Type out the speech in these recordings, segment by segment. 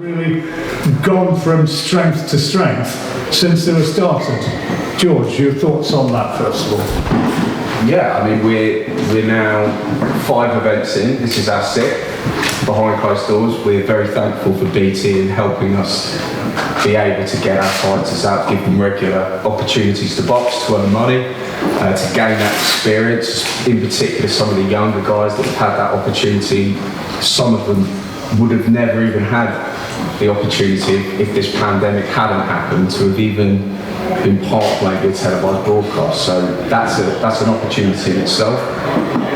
Really gone from strength to strength since they were started. George, your thoughts on that first of all? Yeah, I mean we're now 5 events in. This is our 6th behind closed doors. We're very thankful for BT in helping us be able to get our fighters out, give them regular opportunities to box, to earn money, to gain that experience. In particular, some of the younger guys that have had that opportunity, some of them would have never even had the opportunity if this pandemic hadn't happened to have even been part of maybe a televised broadcast. So that's an opportunity in itself.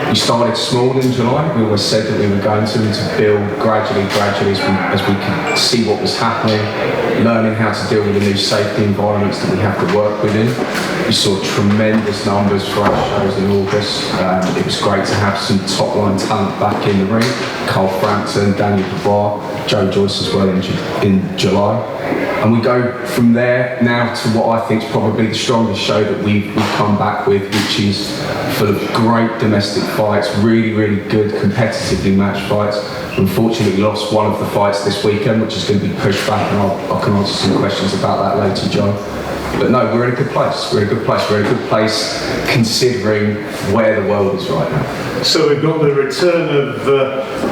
We started small in July. We always said that we were going to build gradually as we could see what was happening, learning how to deal with the new safety environments that we have to work within. We saw tremendous numbers for our shows in August. It was great to have some top line talent back in the ring. Carl Frampton, Daniel Dubois, Joe Joyce as well in July. And we go from there now to what I think is probably the strongest show that we've come back with, which is full of great domestic fights, really good competitively matched fights. Unfortunately, we lost one of the fights this weekend, which is going to be pushed back, and I can answer some questions about that later, John. But no, we're in a good place. We're in a good place considering where the world is right now. So we've got the return of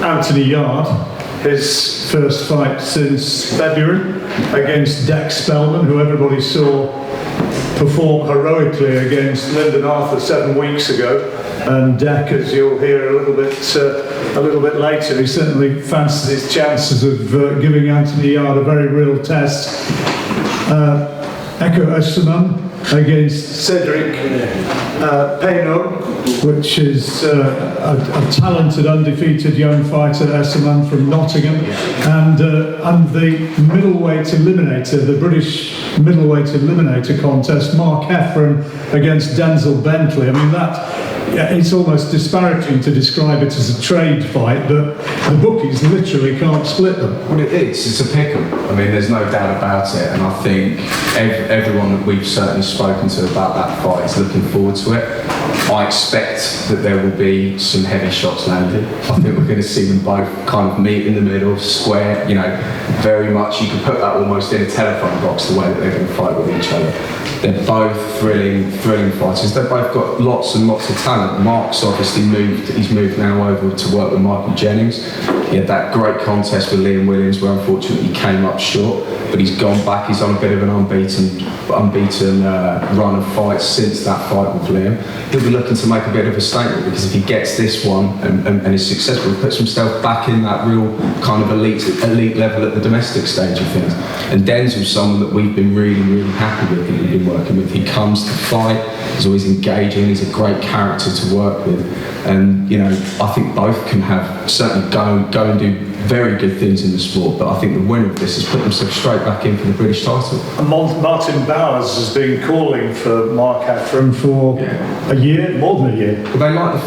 Anthony Yarde, his first fight since February against Dec Spelman, who everybody saw perform heroically against Lyndon Arthur 7 weeks ago. And Dec, as you'll hear a little bit later, he certainly fancies his chances of giving Anthony Yarde a very real test. Efron against Cedric Peno, which is a talented, undefeated young fighter, Efron from Nottingham, and the middleweight eliminator, the British middleweight eliminator contest, Mark Efron against Denzel Bentley. I mean, it's almost disparaging to describe it as a trade fight, but the bookies literally can't split them. Well, it's a pick'em. I mean, there's no doubt about it, and I think everyone that we've certainly spoken to about that fight is looking forward to it. I expect that there will be some heavy shots landed. I think we're going to see them both kind of meet in the middle, square, very much. You can put that almost in a telephone box, the way that they're going to fight with each other. They're both thrilling fighters. They've both got lots and lots of talent. Mark's obviously he's moved now over to work with Michael Jennings. He had that great contest with Liam Williams where unfortunately he came up short, but he's gone back. He's on a bit of an unbeaten run of fights since that fight with Liam. He'll be looking to make a bit of a statement, because if he gets this one and is successful, he puts himself back in that real kind of elite level at the domestic stage of things. And Denzel's someone that we've been really happy with, that we've been working with. He comes to fight, he's always engaging, he's a great character to work with, and I think both can certainly go and do very good things in the sport, but I think the winner of this has put himself straight back in for the British title. And Martin Bowers has been calling for Mark Efron for a year, more than a year. Well, they like the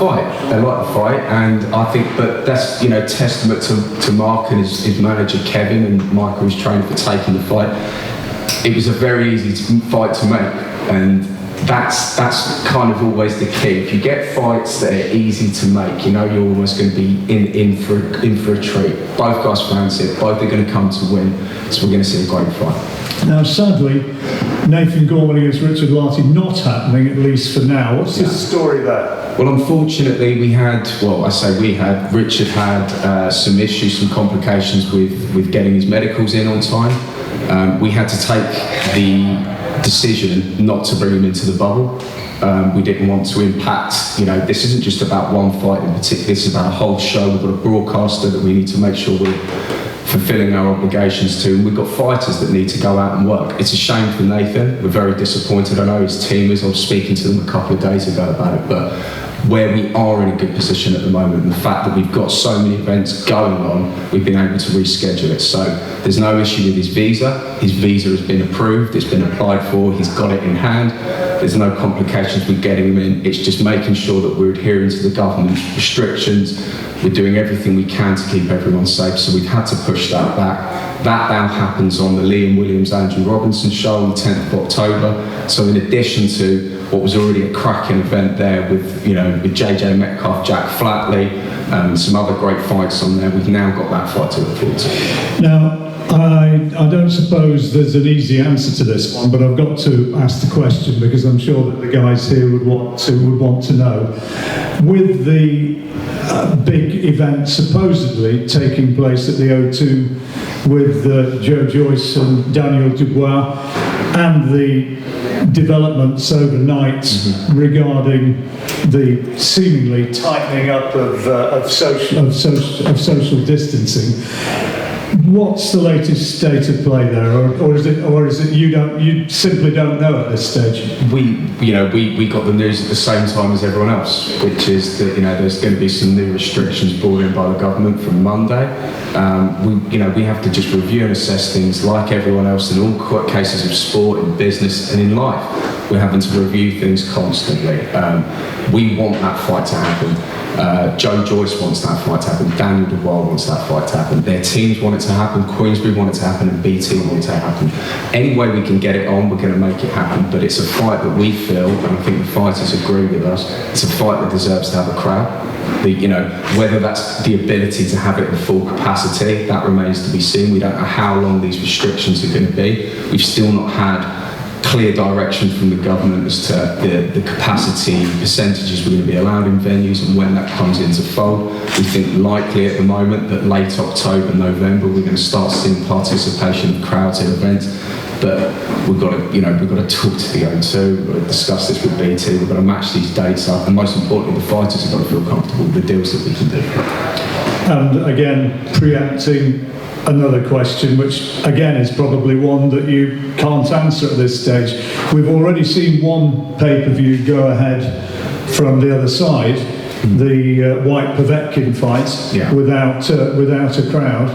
fight, and I think, but that's testament to Mark and his manager Kevin and Michael, who's trained for taking the fight. It was a very easy fight to make, and that's kind of always the key. If you get fights that are easy to make, you're almost going to be in for a treat. Both guys fancy it. Both are going to come to win. So we're going to see a great fight. Now, sadly, Nathan Gorman against Richard Lartey not happening, at least for now. What's the story there? Well, unfortunately, Richard had some issues, some complications with getting his medicals in on time. We had to take the decision not to bring him into the bubble. We didn't want to impact, this isn't just about one fight in particular, this is about a whole show. We've got a broadcaster that we need to make sure we're fulfilling our obligations to, and we've got fighters that need to go out and work. It's a shame for Nathan. We're very disappointed. I know his team is. I was speaking to them a couple of days ago about it, but where we are in a good position at the moment, and the fact that we've got so many events going on, we've been able to reschedule it. So there's no issue with his visa. His visa has been approved, it's been applied for, he's got it in hand. There's no complications with getting him in. It's just making sure that we're adhering to the government restrictions. We're doing everything we can to keep everyone safe, so we've had to push that back. That now happens on the Liam Williams, Andrew Robinson show on the 10th of October. So in addition to what was already a cracking event there with JJ Metcalf, Jack Flatley, some other great fights on there, we've now got that fight to look forward to. Now, I don't suppose there's an easy answer to this one, but I've got to ask the question because I'm sure that the guys here would want to know. With the big event supposedly taking place at the O2 with Joe Joyce and Daniel Dubois, and the developments overnight regarding the seemingly tightening up of social distancing. What's the latest state of play there, or is it you simply don't know at this stage? We got the news at the same time as everyone else, which is that there's going to be some new restrictions brought in by the government from Monday. We have to just review and assess things like everyone else in all cases of sport, in business, and in life. We're having to review things constantly. We want that fight to happen. Joe Joyce wants that fight to happen. Daniel Dubois wants that fight to happen. Their teams want it to happen. Queensbury want it to happen, and BT want it to happen. Any way we can get it on, we're going to make it happen. But it's a fight that we feel, and I think the fighters agree with us, it's a fight that deserves to have a crowd. Whether that's the ability to have it in full capacity, that remains to be seen. We don't know how long these restrictions are going to be. We've still not had clear direction from the government as to the capacity percentages we're going to be allowed in venues and when that comes into fold. We think likely at the moment that late October, November, we're going to start seeing participation of crowds in events. But we've got to talk to the O2, we've got to discuss this with BT, we've got to match these dates up, and most importantly, the fighters have got to feel comfortable with the deals that we can do. And again, preempting another question, which again is probably one that you can't answer at this stage. We've already seen one pay-per-view go ahead from the other side, the White Povetkin fight, without a crowd.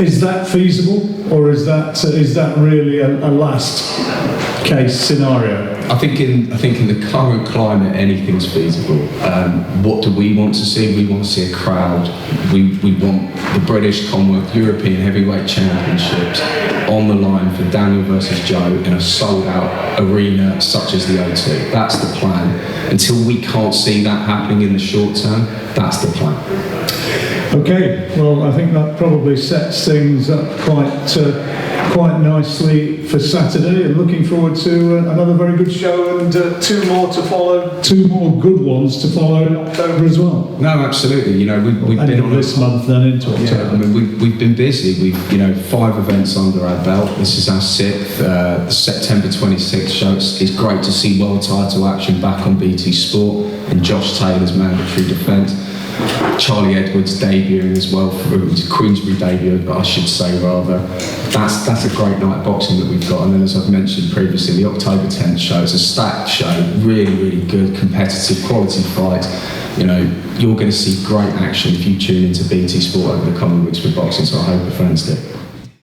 Is that feasible, or is that really a last case scenario? I think in the current climate, anything's feasible. What do we want to see? We want to see a crowd. We want the British, Commonwealth, European heavyweight championships on the line for Daniel versus Joe in a sold-out arena such as the O2. That's the plan. Until we can't see that happening in the short term, that's the plan. Okay, well, I think that probably sets things up quite nicely for Saturday, and looking forward to another very good show and two more good ones to follow in October as well. No, absolutely. We've been on this month, then into October. Yeah, I mean, we've been busy. We've 5 events under our belt. This is our 6th. The September 26th show. It's great to see world title action back on BT Sport and Josh Taylor's mandatory defence. Charlie Edwards debuting as well, Queensbury debut, but I should say rather. That's a great night of boxing that we've got. And then, as I've mentioned previously, the October 10th show is a stacked show, really, really good, competitive, quality fights. You're going to see great action if you tune into BT Sport over the coming weeks with boxing, so I hope the fans do.